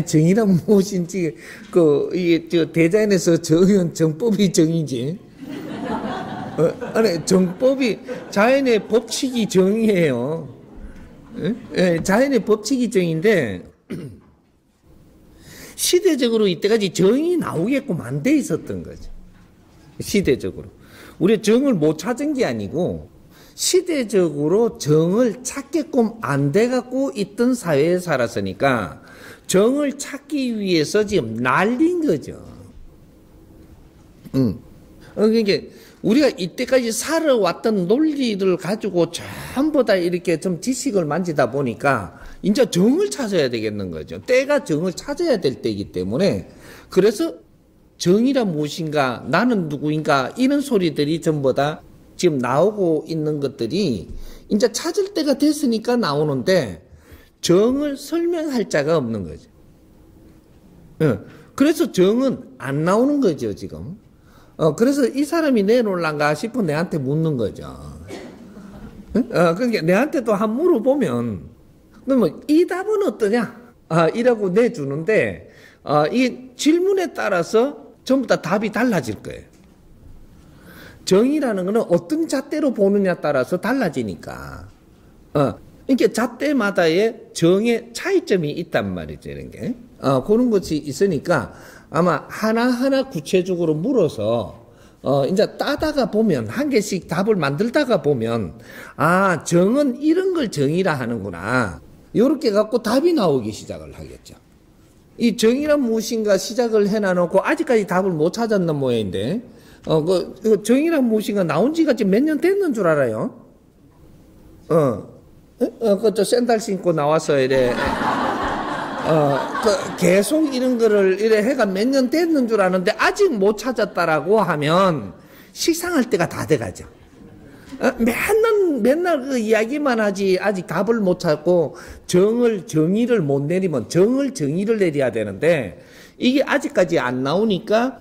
정의란 무엇인지, 이게, 대자연에서 정의는 정법이 정의지. 아니, 정법이, 자연의 법칙이 정의예요. 예, 자연의 법칙이 정의인데, 시대적으로 이때까지 정이 나오게끔 안 돼 있었던 거죠. 시대적으로. 우리가 정을 못 찾은 게 아니고, 시대적으로 정을 찾게끔 안 돼갖고 있던 사회에 살았으니까, 정을 찾기 위해서 지금 날린 거죠. 그러니까 우리가 이때까지 살아왔던 논리를 가지고 전부 다 이렇게 좀 지식을 만지다 보니까 이제 정을 찾아야 되겠는 거죠. 때가 정을 찾아야 될 때이기 때문에 그래서 정의란 무엇인가, 나는 누구인가 이런 소리들이 전부 다 지금 나오고 있는 것들이 이제 찾을 때가 됐으니까 나오는데 정을 설명할 자가 없는 거죠. 그래서 정은 안 나오는 거죠, 지금. 그래서 이 사람이 내놓을란가 싶어 내한테 묻는 거죠. 그러니까 내한테도 한 물어보면, 그러면 이 답은 어떠냐? 이라고 내주는데, 이 질문에 따라서 전부 다 답이 달라질 거예요. 정의라는 거는 어떤 잣대로 보느냐 따라서 달라지니까. 이렇게 잣대마다의 정의 차이점이 있단 말이죠, 이런 게. 그런 것이 있으니까 아마 하나하나 구체적으로 물어서, 이제 따다가 보면, 한 개씩 답을 만들다가 보면, 정은 이런 걸 정의라 하는구나. 요렇게 갖고 답이 나오기 시작을 하겠죠. 이 정의란 무엇인가 시작을 해놔놓고 아직까지 답을 못 찾았는 모양인데, 정의란 무엇인가 나온 지가 지금 몇 년 됐는 줄 알아요? 저 샌들 신고 나와서 이래, 계속 이런 거를 이래 해가 몇 년 됐는 줄 아는데 아직 못 찾았다라고 하면 식상할 때가 다 돼가죠. 맨날 그 이야기만 하지 아직 답을 못 찾고 정의를 못 내리면 정의를 내려야 되는데 이게 아직까지 안 나오니까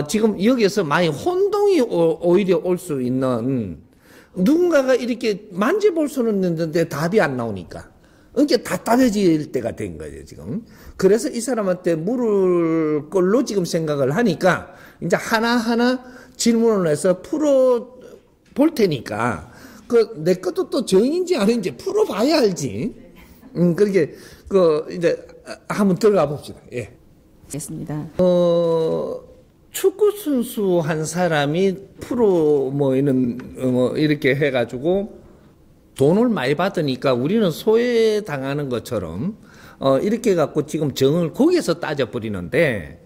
지금 여기에서 많이 혼동이 오히려 올 수 있는, 누군가가 이렇게 만져볼 수는 있는데 답이 안 나오니까 그러니까 답답해질 때가 된 거예요, 지금. 그래서 이 사람한테 물을 걸로 지금 생각을 하니까 이제 하나하나 질문을 해서 풀어볼 테니까 내 것도 또 정인지 아닌지 풀어봐야 알지. 그렇게 이제 한번 들어가 봅시다. 예. 알겠습니다. 축구 선수 한 사람이 이렇게 해가지고 돈을 많이 받으니까 우리는 소외당하는 것처럼 이렇게 갖고 지금 정을 거기에서 따져버리는데,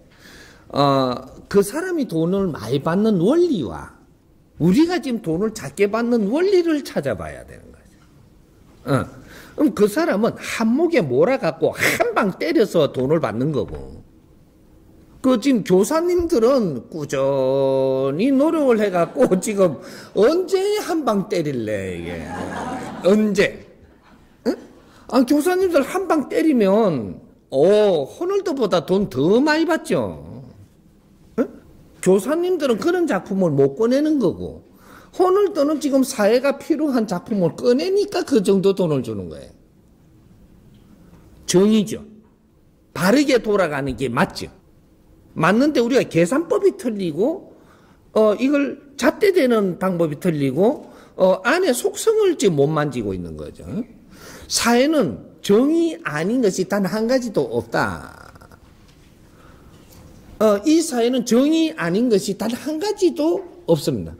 그 사람이 돈을 많이 받는 원리와 우리가 지금 돈을 작게 받는 원리를 찾아봐야 되는 거죠. 그럼 그 사람은 한목에 몰아갖고 한 방 때려서 돈을 받는 거고, 지금 교사님들은 꾸준히 노력을 해갖고 지금 언제 한 방 때릴래, 이게. 언제? 교사님들 한 방 때리면, 호날두보다 돈 더 많이 받죠. 교사님들은 그런 작품을 못 꺼내는 거고, 호날두는 지금 사회가 필요한 작품을 꺼내니까 그 정도 돈을 주는 거예요. 정의죠. 바르게 돌아가는 게 맞죠. 맞는데 우리가 계산법이 틀리고, 이걸 잣대되는 방법이 틀리고, 안에 속성을 지금 못 만지고 있는 거죠. 사회는 정의 아닌 것이 단 한 가지도 없다. 이 사회는 정의 아닌 것이 단 한 가지도 없습니다.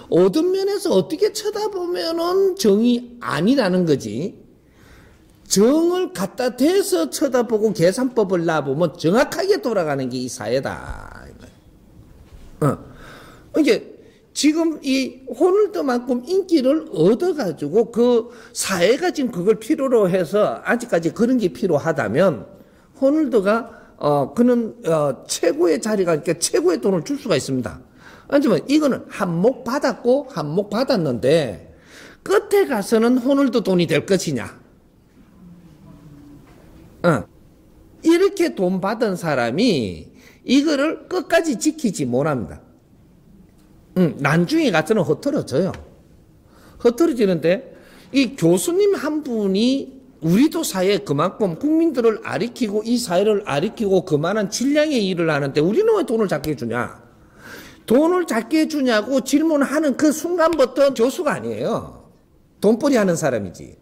어떤 면에서 어떻게 쳐다보면은 정의 아니라는 거지, 정을 갖다 대서 쳐다보고 계산법을 놔보면 정확하게 돌아가는 게 이 사회다. 이게 지금 이 호날두만큼 인기를 얻어가지고 그 사회가 지금 그걸 필요로 해서 아직까지 그런 게 필요하다면 호날두가 그는 최고의 자리가, 그러니까 최고의 돈을 줄 수가 있습니다. 하지만 이거는 한몫 받았고 한몫 받았는데 끝에 가서는 호날두 돈이 될 것이냐? 이렇게 돈 받은 사람이 이거를 끝까지 지키지 못합니다. 나중에 가서는 흐트러져요. 흐트러지는데 이 교수님 한 분이 우리도 사회에 그만큼 국민들을 아리키고 이 사회를 아리키고 그만한 질량의 일을 하는데 우리는 왜 돈을 작게 해주냐? 돈을 작게 해주냐고 질문하는 그 순간부터 교수가 아니에요. 돈벌이 하는 사람이지.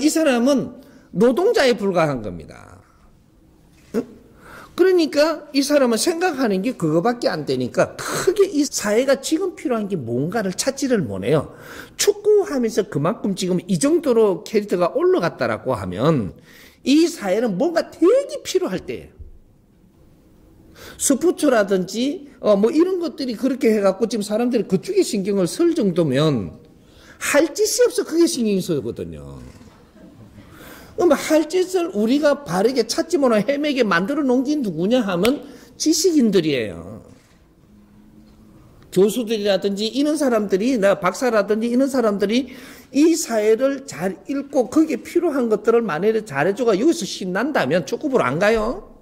이 사람은 노동자에 불과한 겁니다. 그러니까 이 사람은 생각하는 게 그거밖에 안 되니까 크게 이 사회가 지금 필요한 게 뭔가를 찾지를 못해요. 축구하면서 그만큼 지금 이 정도로 캐릭터가 올라갔다라고 하면 이 사회는 뭔가 되게 필요할 때예요. 스포츠라든지 뭐 이런 것들이 그렇게 해갖고 지금 사람들이 그쪽에 신경을 쓸 정도면 할 짓이 없어 그게 신경이 쓰거든요. 할 짓을 우리가 바르게 찾지 못하고 헤매게 만들어 놓은 게 누구냐 하면 지식인들이에요. 교수들이라든지 이런 사람들이, 나 박사라든지 이런 사람들이 이 사회를 잘 읽고 거기에 필요한 것들을 만약에 잘해주고 여기서 신난다면 축구부로 안 가요?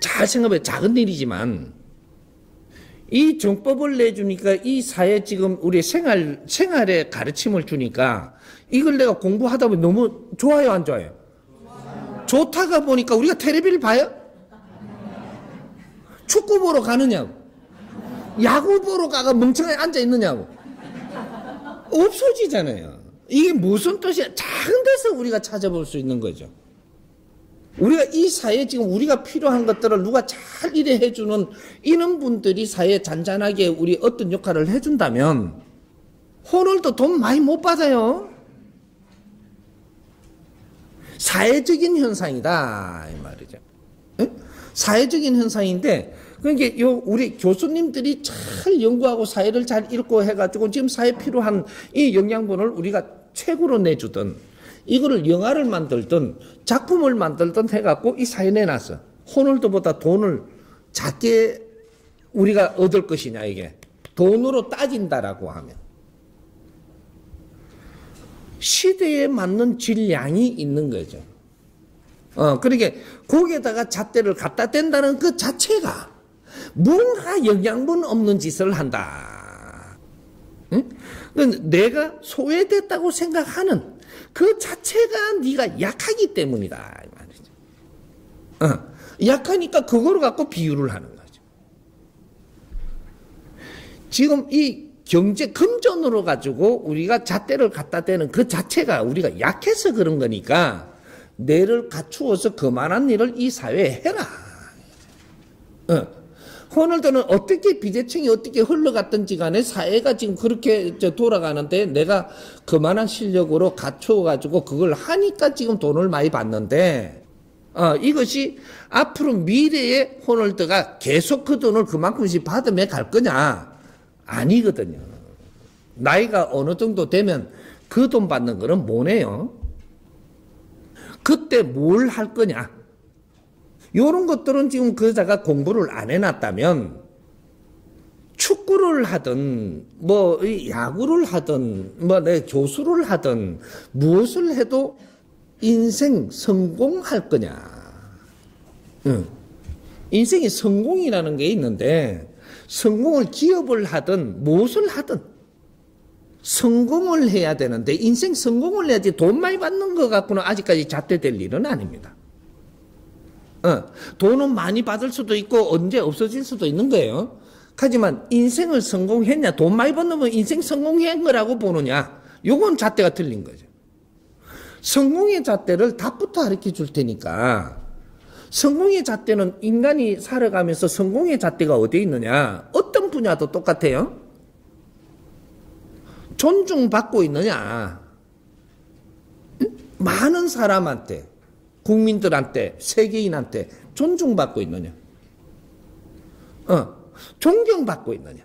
잘 생각해. 작은 일이지만 이 정법을 내주니까 이 사회 지금 우리 생활에 가르침을 주니까 이걸 내가 공부하다 보면 너무 좋아요, 안 좋아요? 좋다가 보니까 우리가 텔레비를 봐요? 축구 보러 가느냐고? 야구 보러 가가 멍청하게 앉아 있느냐고? 없어지잖아요. 이게 무슨 뜻이야? 작은 데서 우리가 찾아볼 수 있는 거죠. 우리가 이 사회에 지금 우리가 필요한 것들을 누가 잘 일해 해주는 이런 분들이 사회에 잔잔하게 우리 어떤 역할을 해준다면 오늘도 돈 많이 못 받아요. 사회적인 현상이다 이 말이죠. 응? 사회적인 현상인데 그러니까 우리 교수님들이 잘 연구하고 사회를 잘 읽고 해가지고 지금 사회에 필요한 이 영양분을 우리가 최고로 내주던 이거를 영화를 만들든 작품을 만들든 해갖고 이 사회에 내놨어. 호널두보다 돈을 작게 우리가 얻을 것이냐 이게. 돈으로 따진다라고 하면. 시대에 맞는 질량이 있는 거죠. 그러니까 거기에다가 잣대를 갖다 댄다는 그 자체가 뭔가 영양분 없는 짓을 한다. 응? 내가 소외됐다고 생각하는 그 자체가 네가 약하기 때문이다. 이 말이죠. 약하니까 그거를 갖고 비유를 하는 거죠. 지금 이 경제 금전으로 가지고 우리가 잣대를 갖다 대는 그 자체가 우리가 약해서 그런 거니까 뇌를 갖추어서 그만한 일을 이 사회에 해라. 오늘도는 어떻게 비대칭이 어떻게 흘러갔든지 간에 사회가 지금 그렇게 돌아가는데 내가 그만한 실력으로 갖춰가지고 그걸 하니까 지금 돈을 많이 받는데 이것이 앞으로 미래에 호널드가 계속 그 돈을 그만큼씩 받으며 갈 거냐? 아니거든요. 나이가 어느 정도 되면 그 돈 받는 거는 뭐네요? 그때 뭘 할 거냐? 요런 것들은 지금 그 여자가 공부를 안 해놨다면 축구를 하든 뭐 야구를 하든 뭐 내 교수를 하든 무엇을 해도 인생 성공할 거냐. 인생이 성공이라는 게 있는데 성공을 기업을 하든 무엇을 하든 성공을 해야 되는데 인생 성공을 해야지 돈 많이 받는 것 갖고는 아직까지 잣대될 일은 아닙니다. 돈은 많이 받을 수도 있고 언제 없어질 수도 있는 거예요. 하지만 인생을 성공했냐, 돈 많이 받는 인생 성공한 거라고 보느냐, 요건 잣대가 틀린 거죠. 성공의 잣대를 답부터 가르쳐 줄 테니까 성공의 잣대는 인간이 살아가면서 성공의 잣대가 어디에 있느냐, 어떤 분야도 똑같아요. 존중받고 있느냐, 많은 사람한테 국민들한테 세계인한테 존중받고 있느냐, 존경받고 있느냐,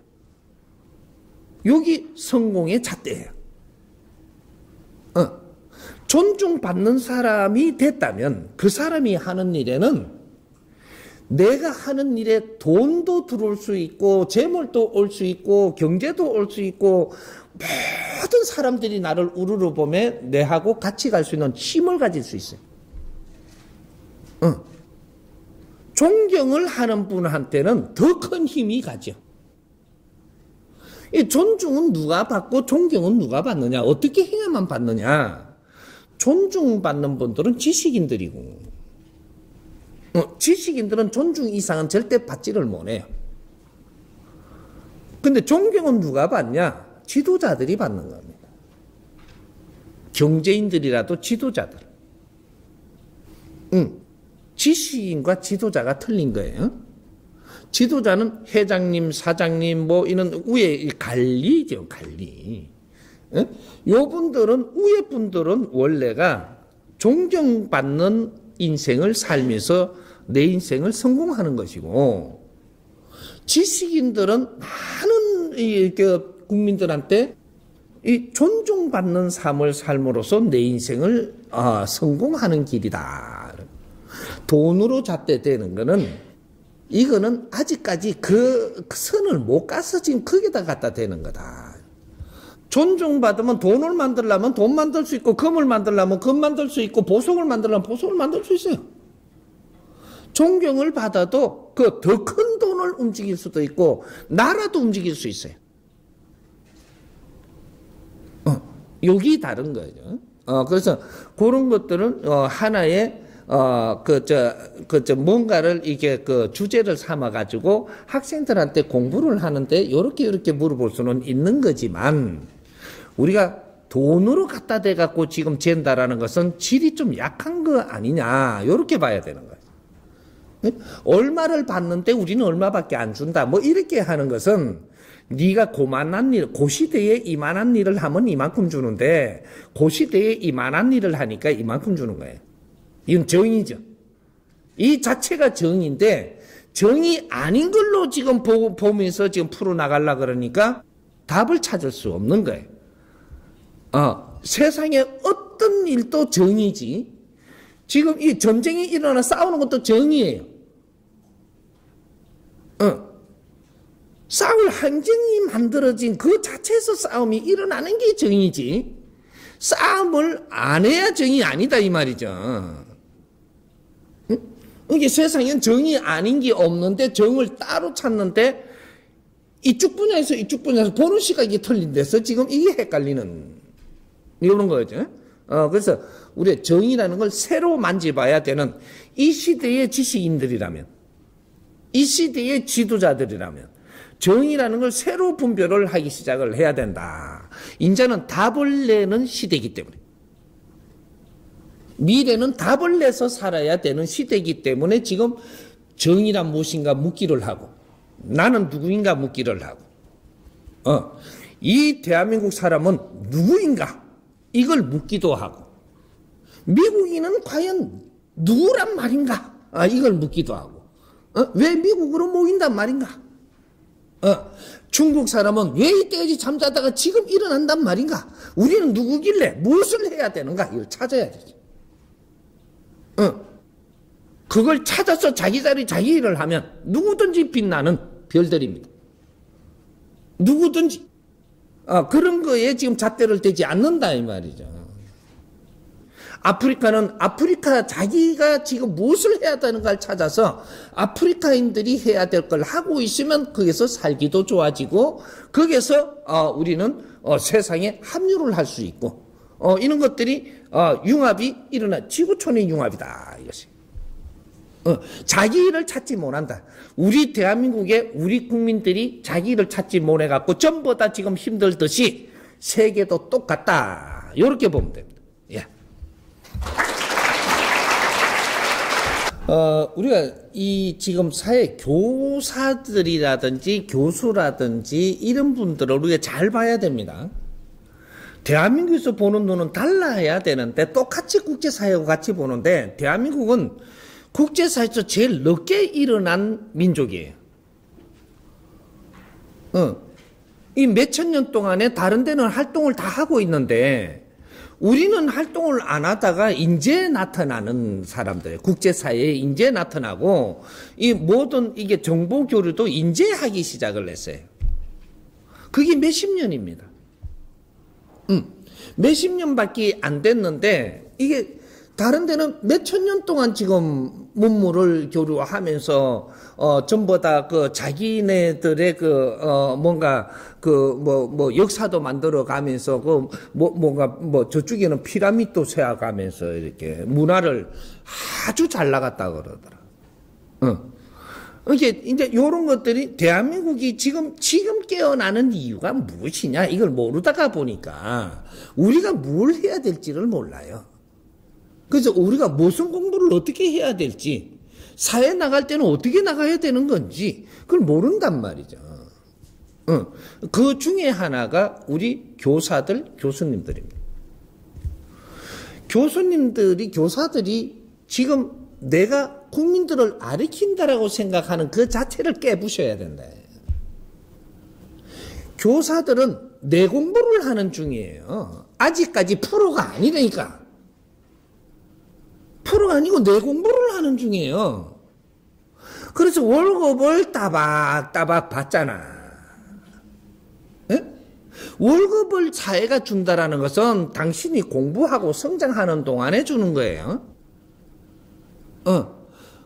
여기 성공의 잣대예요. 존중받는 사람이 됐다면 그 사람이 하는 일에는 내가 하는 일에 돈도 들어올 수 있고 재물도 올 수 있고 경제도 올 수 있고 모든 사람들이 나를 우르르 보며 내하고 같이 갈 수 있는 힘을 가질 수 있어요. 존경을 하는 분한테는 더 큰 힘이 가죠. 이 존중은 누가 받고 존경은 누가 받느냐? 어떻게 행야만 받느냐? 존중받는 분들은 지식인들이고, 지식인들은 존중 이상은 절대 받지를 못해요. 근데 존경은 누가 받냐? 지도자들이 받는 겁니다. 경제인들이라도 지도자들. 지식인과 지도자가 틀린 거예요. 지도자는 회장님, 사장님, 뭐 이런 위에 관리죠, 관리. 요 분들은, 위에 분들은 원래가 존경받는 인생을 살면서 내 인생을 성공하는 것이고, 지식인들은 많은 국민들한테 이 존중받는 삶을 삶으로써 내 인생을 성공하는 길이다. 돈으로 잣대되는 거는, 이거는 아직까지 그 선을 못 가서 지금 거기다 갖다 대는 거다. 존중받으면 돈을 만들려면 돈 만들 수 있고, 금을 만들려면 금 만들 수 있고, 보석을 만들려면 보석을 만들 수 있어요. 존경을 받아도 그 더 큰 돈을 움직일 수도 있고, 나라도 움직일 수 있어요. 여기 다른 거죠. 그래서 그런 것들은 하나의 뭔가를 이게 주제를 삼아가지고 학생들한테 공부를 하는데 이렇게 물어볼 수는 있는 거지만, 우리가 돈으로 갖다 대갖고 지금 잰다라는 것은 질이 좀 약한 거 아니냐, 이렇게 봐야 되는 거예요. 얼마를 받는데 우리는 얼마밖에 안 준다, 뭐 이렇게 하는 것은, 네가 고만한 일, 고시대에 이만한 일을 하면 이만큼 주는데, 고시대에 이만한 일을 하니까 이만큼 주는 거예요. 이건 정의죠. 이 자체가 정의인데, 정의 아닌 걸로 지금 보면서 지금 풀어나가려고 그러니까 답을 찾을 수 없는 거예요. 세상에 어떤 일도 정의지. 지금 이 전쟁이 일어나 싸우는 것도 정의예요. 싸울 환경이 만들어진 그 자체에서 싸움이 일어나는 게 정의지. 싸움을 안 해야 정의 아니다, 이 말이죠. 이게 세상엔 정의 아닌 게 없는데 정을 따로 찾는데, 이쪽 분야에서 보는 시각이 틀린 데서 지금 이게 헷갈리는 이런 거죠. 그래서 우리가 정의라는 걸 새로 만져봐야 되는, 이 시대의 지식인들이라면, 이 시대의 지도자들이라면 정의라는 걸 새로 분별을 하기 시작을 해야 된다. 이제는 답을 내는 시대이기 때문에, 미래는 답을 내서 살아야 되는 시대이기 때문에 지금 정의란 무엇인가 묻기를 하고, 나는 누구인가 묻기를 하고, 이 대한민국 사람은 누구인가 이걸 묻기도 하고, 미국인은 과연 누구란 말인가 이걸 묻기도 하고, 왜 미국으로 모인단 말인가, 중국 사람은 왜 이때까지 잠자다가 지금 일어난단 말인가, 우리는 누구길래 무엇을 해야 되는가, 이걸 찾아야 되죠. 그걸 찾아서 자기 자리 자기 일을 하면 누구든지 빛나는 별들입니다. 누구든지 그런 거에 지금 잣대를 대지 않는다, 이 말이죠. 아프리카는 아프리카 자기가 지금 무엇을 해야 되는가를 찾아서 아프리카인들이 해야 될 걸 하고 있으면 거기서 살기도 좋아지고, 거기서 우리는 세상에 합류를 할 수 있고, 이런 것들이 융합이 일어나, 지구촌의 융합이다, 이것이. 자기 일을 찾지 못한다. 우리 대한민국의 우리 국민들이 자기 일을 찾지 못해갖고 전부 다 지금 힘들듯이 세계도 똑같다, 이렇게 보면 됩니다. 예. 우리가 이 지금 사회 교사들이라든지 교수라든지 이런 분들을 우리가 잘 봐야 됩니다. 대한민국에서 보는 눈은 달라야 되는데, 똑같이 국제사회하고 같이 보는데, 대한민국은 국제사회에서 제일 늦게 일어난 민족이에요. 이 몇천 년 동안에 다른 데는 활동을 다 하고 있는데, 우리는 활동을 안 하다가 인제 나타나는 사람들, 국제사회에 인제 나타나고, 이 모든 이게 정보 교류도 인제 하기 시작을 했어요. 그게 몇십 년입니다. 몇십 년밖에 안 됐는데, 이게 다른 데는 몇천 년 동안 지금 문물을 교류하면서, 전부 다 그 자기네들의 뭔가 역사도 만들어 가면서 뭔가 저쪽에는 피라미드도 세워가면서 이렇게 문화를 아주 잘 나갔다 그러더라. 이제 요런 것들이 대한민국이 지금 깨어나는 이유가 무엇이냐 이걸 모르다가 보니까 우리가 뭘 해야 될지를 몰라요. 그래서 우리가 무슨 공부를 어떻게 해야 될지, 사회 나갈 때는 어떻게 나가야 되는 건지 그걸 모른단 말이죠. 그 중에 하나가 우리 교수님들입니다. 교사들이 지금 내가 국민들을 가르친다라고 생각하는 그 자체를 깨부셔야 된다. 교사들은 내 공부를 하는 중이에요. 아직까지 프로가 아니라니까. 프로가 아니고 내 공부를 하는 중이에요. 그래서 월급을 따박따박 받잖아. 예? 월급을 사회가 준다라는 것은 당신이 공부하고 성장하는 동안에 주는 거예요.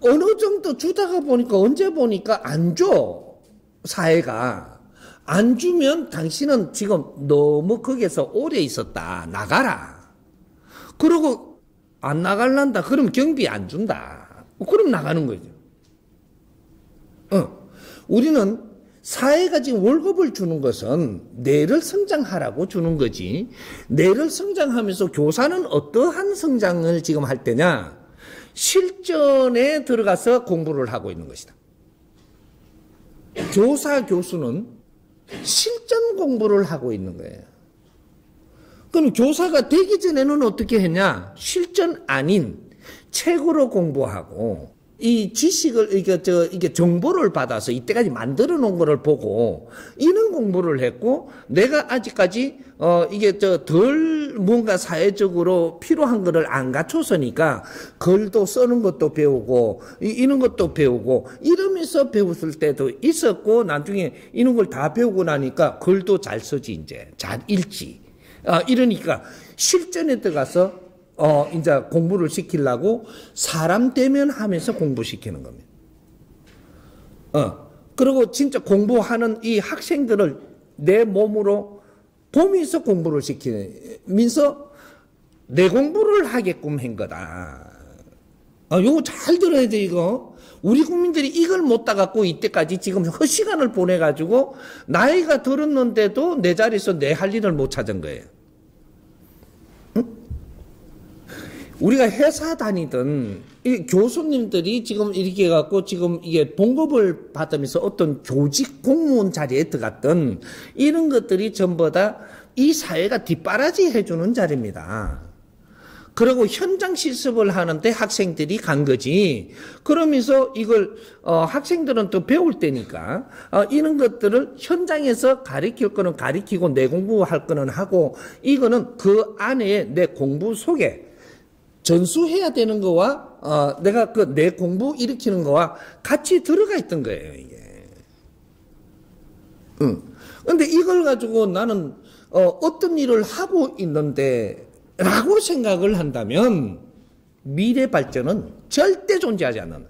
어느 정도 주다가 보니까 언제 보니까 안 줘. 사회가. 안 주면 당신은 지금 너무 거기에서 오래 있었다. 나가라. 그러고 안 나갈란다. 그럼 경비 안 준다. 그럼 나가는 거죠. 우리는 사회가 지금 월급을 주는 것은 뇌를 성장하라고 주는 거지. 뇌를 성장하면서 교사는 어떠한 성장을 지금 할 때냐? 실전에 들어가서 공부를 하고 있는 것이다. 교수는 실전 공부를 하고 있는 거예요. 그럼 교사가 되기 전에는 어떻게 했냐? 실전 아닌 책으로 공부하고 이 지식을 이게 정보를 받아서 이때까지 만들어 놓은 거를 보고 이런 공부를 했고, 내가 아직까지 이게 덜 뭔가 사회적으로 필요한 거를 안 갖춰서니까 글도 쓰는 것도 배우고 이런 것도 배우고 이러면서 배웠을 때도 있었고, 나중에 이런 걸 다 배우고 나니까 글도 잘 쓰지, 이제 잘 읽지. 이러니까 실전에 들어가서 이제 공부를 시키려고 사람 대면하면서 공부시키는 겁니다. 그리고 진짜 공부하는 이 학생들을 내 몸으로 보면서 공부를 시키면서 내 공부를 하게끔 한 거다. 요거 잘 들어야 돼, 이거. 우리 국민들이 이걸 못 따갖고 이때까지 지금 헛시간을 보내가지고 나이가 들었는데도 내 자리에서 내 할 일을 못 찾은 거예요. 우리가 회사 다니던 이 교수님들이 지금 이렇게 해갖고 지금 이게 봉급을 받으면서 어떤 교직 공무원 자리에 들어갔던 이런 것들이 전부 다 이 사회가 뒷바라지 해주는 자리입니다. 그리고 현장 실습을 하는데 학생들이 간 거지. 그러면서 이걸 학생들은 또 배울 때니까 이런 것들을 현장에서 가르칠 거는 가르치고 내 공부할 거는 하고, 이거는 그 안에 내 공부 속에 전수해야 되는 거와 내가 내 공부 일으키는 거와 같이 들어가 있던 거예요, 이게. 근데 이걸 가지고 나는 어떤 일을 하고 있는데 라고 생각을 한다면 미래 발전은 절대 존재하지 않는다.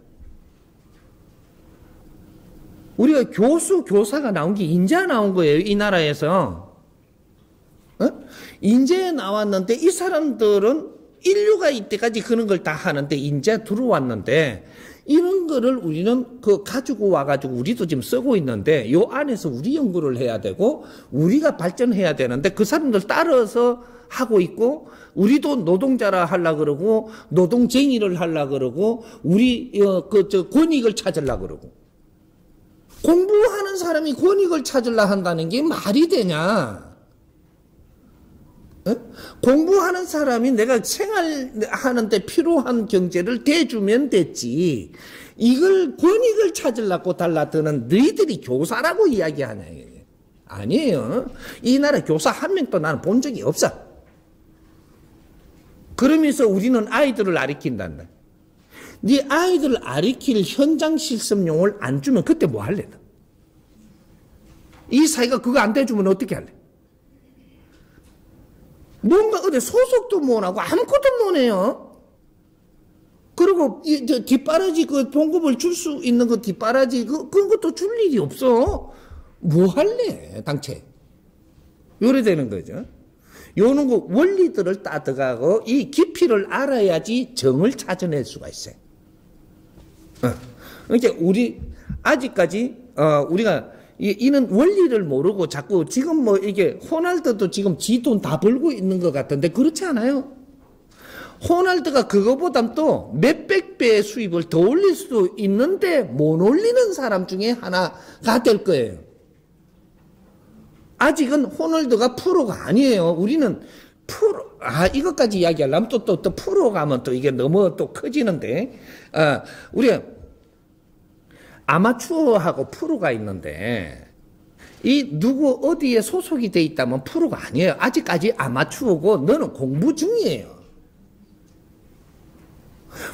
우리가 교사가 나온 게 인제 나온 거예요, 이 나라에서. 인제 나왔는데 이 사람들은 인류가 이때까지 그런 걸 다 하는데 인제 들어왔는데, 이런 거를 우리는 가지고 와가지고 우리도 지금 쓰고 있는데, 요 안에서 우리 연구를 해야 되고 우리가 발전해야 되는데 그 사람들 따라서 하고 있고, 우리도 노동자라 하려 그러고 노동쟁이를 하려 그러고 우리 권익을 찾으려 그러고. 공부하는 사람이 권익을 찾으려 한다는 게 말이 되냐? 공부하는 사람이 내가 생활하는데 필요한 경제를 대주면 됐지, 이걸 권익을 찾으려고 달라드는 너희들이 교사라고 이야기하냐. 아니에요. 이 나라 교사 한 명도 나는 본 적이 없어. 그러면서 우리는 아이들을 가르친단다. 네 아이들을 가르칠 현장 실습용을 안 주면 그때 뭐 할래? 이 사회가 그거 안 대주면 어떻게 할래? 뭔가 어디 소속도 못 하고 아무것도 못 해요. 그리고 저 뒷바라지 그 봉급을 줄 수 있는 그 뒷바라지 그런 것도 줄 일이 없어. 뭐 할래 당최. 요래 되는 거죠. 요런 거 원리들을 따져가고 이 깊이를 알아야지 정을 찾아낼 수가 있어요. 그러니까 우리 아직까지 우리가 이는 원리를 모르고 자꾸 지금 뭐 이게 호날두도 지금 지 돈 다 벌고 있는 것 같은데 그렇지 않아요. 호날두가 그거보다 또 몇백 배의 수입을 더 올릴 수도 있는데 못 올리는 사람 중에 하나가 될 거예요. 아직은 호날두가 프로가 아니에요. 우리는 프로, 이것까지 이야기하려면 또 프로 가면 또 이게 너무 또 커지는데, 우리가 아마추어하고 프로가 있는데, 누구 어디에 소속이 돼 있다면 프로가 아니에요. 아직까지 아마추어고 너는 공부 중이에요.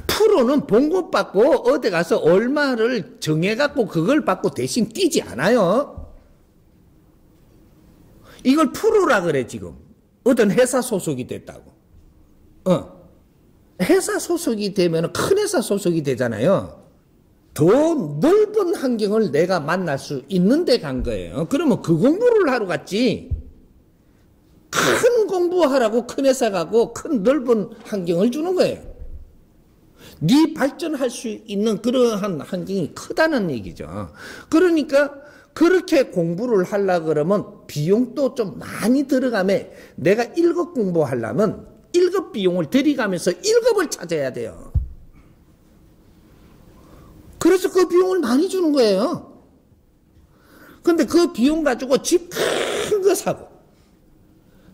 프로는 봉급 받고 어디 가서 얼마를 정해갖고 그걸 받고 대신 뛰지 않아요. 이걸 프로라 그래 지금. 어떤 회사 소속이 됐다고. 회사 소속이 되면 큰 회사 소속이 되잖아요. 더 넓은 환경을 내가 만날 수 있는 데 간 거예요. 그러면 그 공부를 하러 갔지. 큰 공부하라고 큰 회사 가고 큰 넓은 환경을 주는 거예요. 네 발전할 수 있는 그러한 환경이 크다는 얘기죠. 그러니까 그렇게 공부를 하려고 그러면 비용도 좀 많이 들어가면 내가 1급 공부하려면 1급 비용을 들이가면서 1급을 찾아야 돼요. 그래서 그 비용을 많이 주는 거예요. 근데 그 비용 가지고 집 큰 거 사고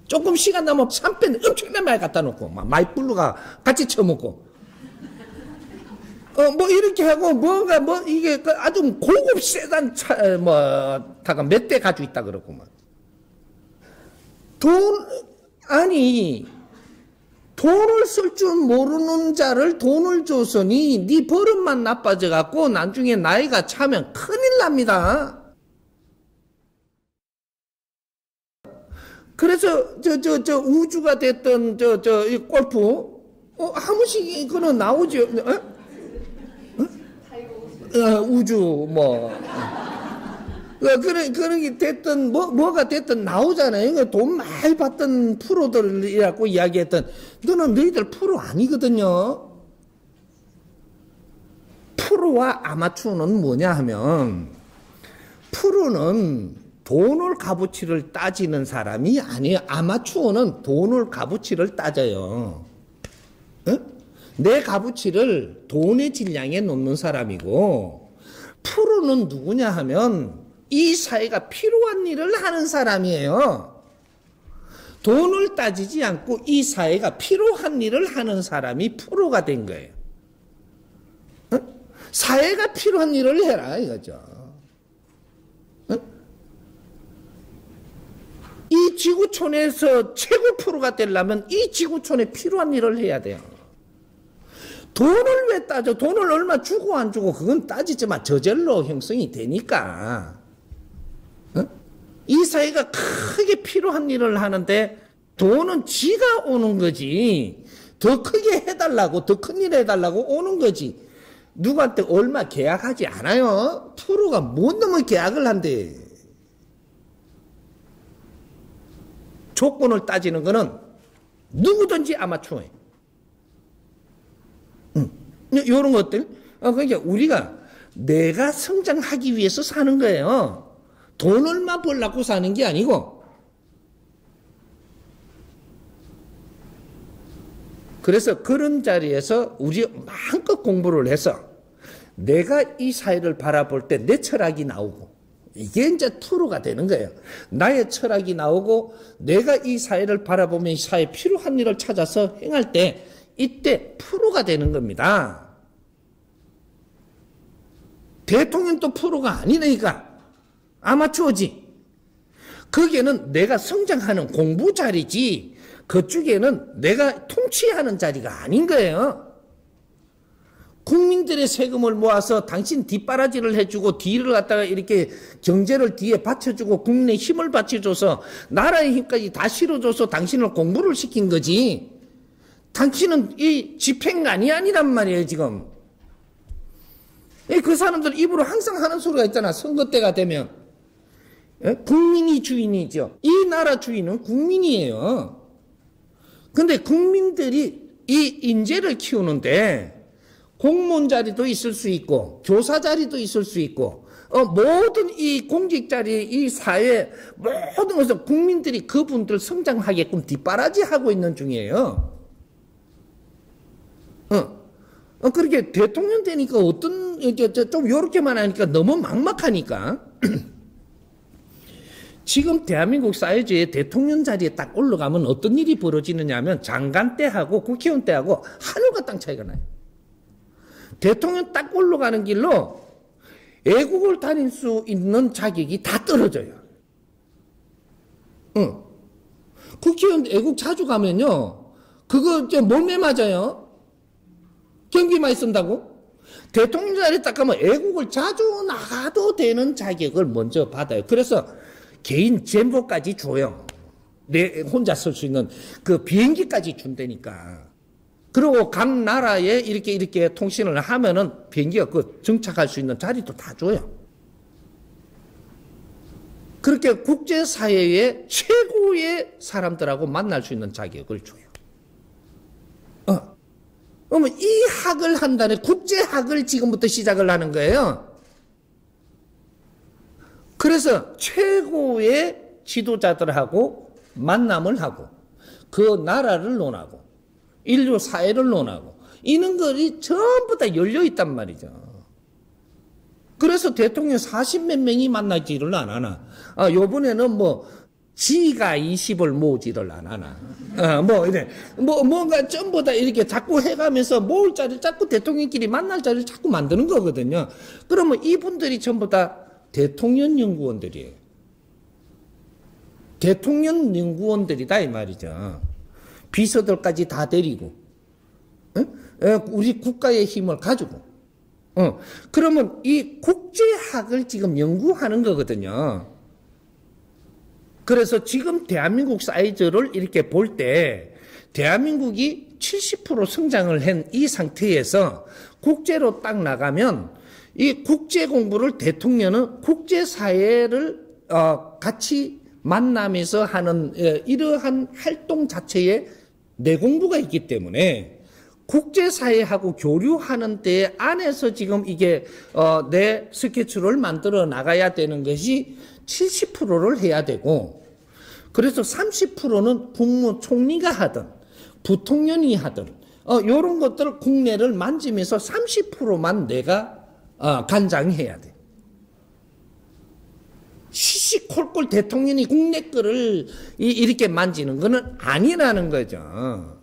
조금 시간 나면 샴페인 엄청나게 많이 갖다 놓고 막 마이블루가 같이 쳐먹고 뭐 이렇게 하고 뭔가 뭐 이게 아주 고급 세단 차 다가 몇 대 가지고 있다 그러고 막 돈을 쓸 줄 모르는 자를 돈을 줬으니 네 버릇만 나빠져 갖고 나중에 나이가 차면 큰일 납니다. 그래서 저 우주가 됐던 이 골프 한 번씩 그는 나오죠. 우주 뭐 그런 게 됐든 뭐가 됐든 나오잖아요. 돈 많이 받던 프로들이라고 이야기했던 너희들 프로 아니거든요. 프로와 아마추어는 뭐냐 하면 프로는 돈을 값어치를 따지는 사람이 아니에요. 아마추어는 돈을 값어치를 따져요. 내 값어치를 돈의 질량에 놓는 사람이고 프로는 누구냐 하면 이 사회가 필요한 일을 하는 사람이에요. 돈을 따지지 않고 이 사회가 필요한 일을 하는 사람이 프로가 된 거예요. 사회가 필요한 일을 해라 이거죠. 이 지구촌에서 최고 프로가 되려면 이 지구촌에 필요한 일을 해야 돼요. 돈을 왜 따져? 돈을 얼마 주고 안 주고 그건 따지지 마. 저절로 형성이 되니까. 이 사회가 크게 필요한 일을 하는데 돈은 지가 오는 거지. 더 크게 해달라고 더 큰 일 해달라고 오는 거지. 누구한테 얼마 계약하지 않아요. 프로가 못 넘어 계약을 한대. 조건을 따지는 거는 누구든지 아마추어예요. 이런 것들. 그러니까 우리가 내가 성장하기 위해서 사는 거예요. 돈 얼마 벌려고 사는 게 아니고. 그래서 그런 자리에서 우리 마음껏 공부를 해서 내가 이 사회를 바라볼 때 내 철학이 나오고 이게 이제 프로가 되는 거예요. 나의 철학이 나오고 내가 이 사회를 바라보면 이 사회에 필요한 일을 찾아서 행할 때 이때 프로가 되는 겁니다. 대통령도 프로가 아니니까 아마추어지. 거기에는 내가 성장하는 공부 자리지 그쪽에는 내가 통치하는 자리가 아닌 거예요. 국민들의 세금을 모아서 당신 뒷바라지를 해주고 뒤를 갖다가 이렇게 경제를 뒤에 받쳐주고 국민의 힘을 받쳐줘서 나라의 힘까지 다 실어줘서 당신을 공부를 시킨 거지. 당신은 이 집행관이 아니란 말이에요, 지금. 그 사람들 입으로 항상 하는 소리가 있잖아, 선거 때가 되면. 국민이 주인이죠. 이 나라 주인은 국민이에요. 근데 국민들이 이 인재를 키우는데 공무원 자리도 있을 수 있고 교사 자리도 있을 수 있고 모든 이 공직 자리, 이 사회 모든 것을 국민들이 그분들 성장하게끔 뒷바라지하고 있는 중이에요. 그렇게 대통령 되니까 좀 요렇게만 하니까 너무 막막하니까 지금 대한민국 사회주의 대통령 자리에 딱 올라가면 어떤 일이 벌어지느냐 하면 장관 때하고 국회의원 때하고 하늘과 땅 차이가 나요. 대통령 딱 올라가는 길로 애국을 다닐 수 있는 자격이 다 떨어져요. 국회의원 애국 자주 가면요, 그거 몸에 맞아요. 경비 많이 쓴다고? 대통령 자리에 딱 가면 애국을 자주 나가도 되는 자격을 먼저 받아요. 그래서 개인 젠보까지 줘요. 내 혼자 쓸 수 있는 그 비행기까지 준다니까. 그리고 각 나라에 이렇게 통신을 하면은 비행기가 그 정착할 수 있는 자리도 다 줘요. 그렇게 국제사회의 최고의 사람들하고 만날 수 있는 자격을 줘요. 그러면 이 학을 한다네, 국제학을 지금부터 시작을 하는 거예요. 그래서 최고의 지도자들하고 만남을 하고 그 나라를 논하고 인류 사회를 논하고 이런 것이 전부 다 열려 있단 말이죠. 그래서 대통령 40몇 명이 만나지를 안 하나. 요번에는 지가 20을 모으지를 안 하나. 뭔가 전부 다 이렇게 자꾸 해가면서 모을 자리를 자꾸 대통령끼리 만날 자리를 자꾸 만드는 거거든요. 그러면 이분들이 전부 다 대통령 연구원들이에요. 대통령 연구원들이다 이 말이죠. 비서들까지 다 데리고 우리 국가의 힘을 가지고 그러면 이 국제학을 지금 연구하는 거거든요. 그래서 지금 대한민국 사이즈를 이렇게 볼 때 대한민국이 70% 성장을 한 이 상태에서 국제로 딱 나가면 이 국제 공부를 대통령은 국제사회를 같이 만나면서 하는 이러한 활동 자체에 내공부가 있기 때문에 국제사회하고 교류하는 때 안에서 지금 이게 내 스케줄을 만들어 나가야 되는 것이 70%를 해야 되고, 그래서 30%는 국무총리가 하든 부통령이 하든 이런 것들을 국내를 만지면서 30%만 내가 관장해야 돼. 시시콜콜 대통령이 국내 거를 이렇게 만지는 거는 아니라는 거죠.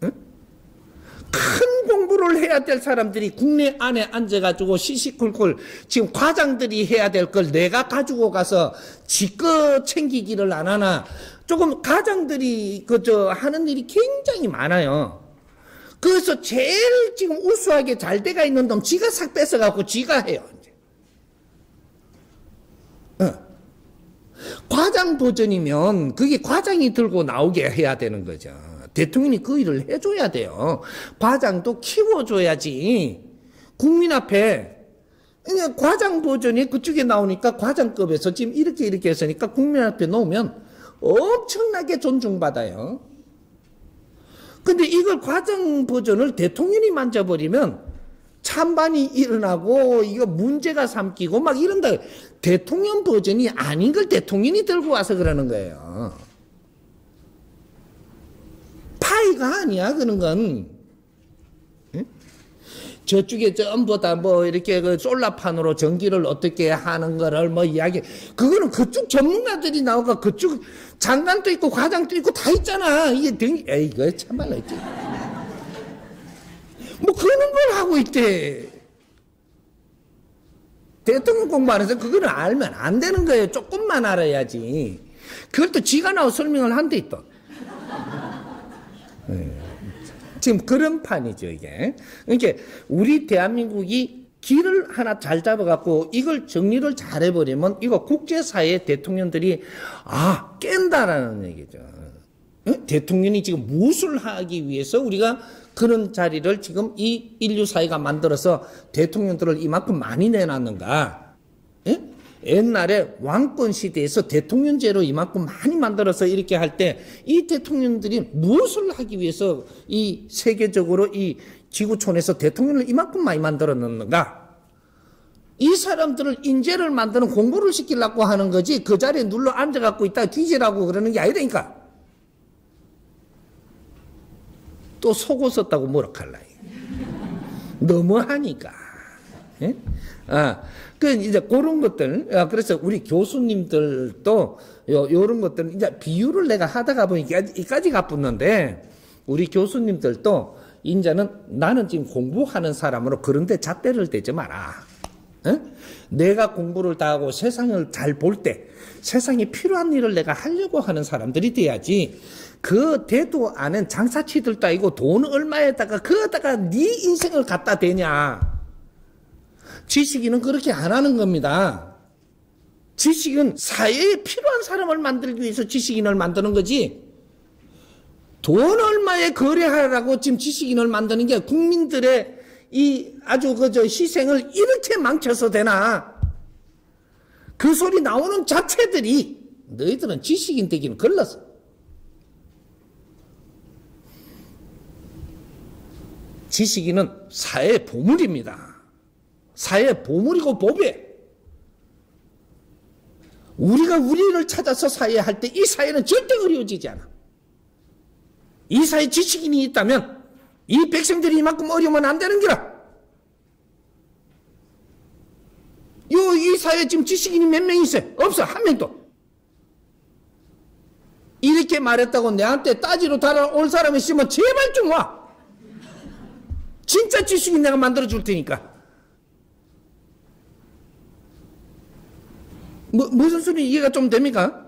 큰 공부를 해야 될 사람들이 국내 안에 앉아가지고 시시콜콜 지금 과장들이 해야 될 걸 내가 가지고 가서 지껏 챙기기를 안 하나. 조금 과장들이 하는 일이 굉장히 많아요. 그래서 제일 지금 우수하게 잘 돼가 있는 놈 지가 싹 뺏어갖고 지가 해요. 과장 버전이면 그게 과장이 들고 나오게 해야 되는 거죠. 대통령이 그 일을 해줘야 돼요. 과장도 키워줘야지. 국민 앞에 그냥 과장 버전이 그쪽에 나오니까 과장급에서 지금 이렇게 했으니까 국민 앞에 놓으면 엄청나게 존중받아요. 근데 이걸 과장 버전을 대통령이 만져버리면 찬반이 일어나고 이거 문제가 삼키고 막 이런다. 대통령 버전이 아닌 걸 대통령이 들고 와서 그러는 거예요. 파이가 아니야 그런 건. 응? 저쪽에 전부 다 이렇게 그 솔라판으로 전기를 어떻게 하는 거를 이야기. 그거는 그쪽 전문가들이 나오고 그쪽 장관도 있고 과장도 있고 다 있잖아. 이게 이거 참말로 있지. 그런 걸 하고 있대. 대통령 공부하면서 그거는 알면 안 되는 거예요. 조금만 알아야지. 그걸 또 지가 나와 설명을 한대 또. 지금 그런 판이죠 이게. 그러니까 우리 대한민국이 길을 하나 잘 잡아갖고 이걸 정리를 잘 해버리면 이거 국제사회 대통령들이 깬다라는 얘기죠. 대통령이 지금 무엇을 하기 위해서 우리가 그런 자리를 지금 이 인류 사회가 만들어서 대통령들을 이만큼 많이 내놨는가? 옛날에 왕권 시대에서 대통령제로 이만큼 많이 만들어서 이렇게 할 때 이 대통령들이 무엇을 하기 위해서 이 세계적으로 이 지구촌에서 대통령을 이만큼 많이 만들어 놓는가? 이 사람들을 인재를 만드는 공부를 시키려고 하는 거지 그 자리에 눌러 앉아갖고 있다 뒤지라고 그러는 게 아니라니까. 또 속옷 썼다고 뭐라 할라. 너무하니까. 예? 그 이제 그런 것들, 그래서 우리 교수님들도 요런 것들 이제 비유를 내가 하다가 보니까 이까지 가붙는데 우리 교수님들도 이제는 나는 지금 공부하는 사람으로 그런데 잣대를 대지 마라. 내가 공부를 다 하고 세상을 잘 볼 때 세상에 필요한 일을 내가 하려고 하는 사람들이 돼야지. 그 대도 않은 장사치들도 아니고 돈 얼마에다가 그거다가 네 인생을 갖다 대냐. 지식인은 그렇게 안 하는 겁니다. 지식은 사회에 필요한 사람을 만들기 위해서 지식인을 만드는 거지. 돈 얼마에 거래하라고 지금 지식인을 만드는 게 국민들의 이 아주 그저 희생을 이렇게 망쳐서 되나. 그 소리 나오는 자체들이 너희들은 지식인 되기는 걸렀어. 지식인은 사회의 보물입니다. 사회의 보물이고 보배. 우리가 우리를 찾아서 사회에 할 때 이 사회는 절대 어려워지지 않아. 이 사회에 지식인이 있다면 이 백성들이 이만큼 어려우면 안 되는 기라. 이 사회에 지금 지식인이 몇 명 있어요? 없어. 한 명도. 이렇게 말했다고 내한테 따지러 달아올 사람이 있으면 제발 좀 와. 진짜 지식인 내가 만들어 줄 테니까. 무슨 소리 이해가 좀 됩니까?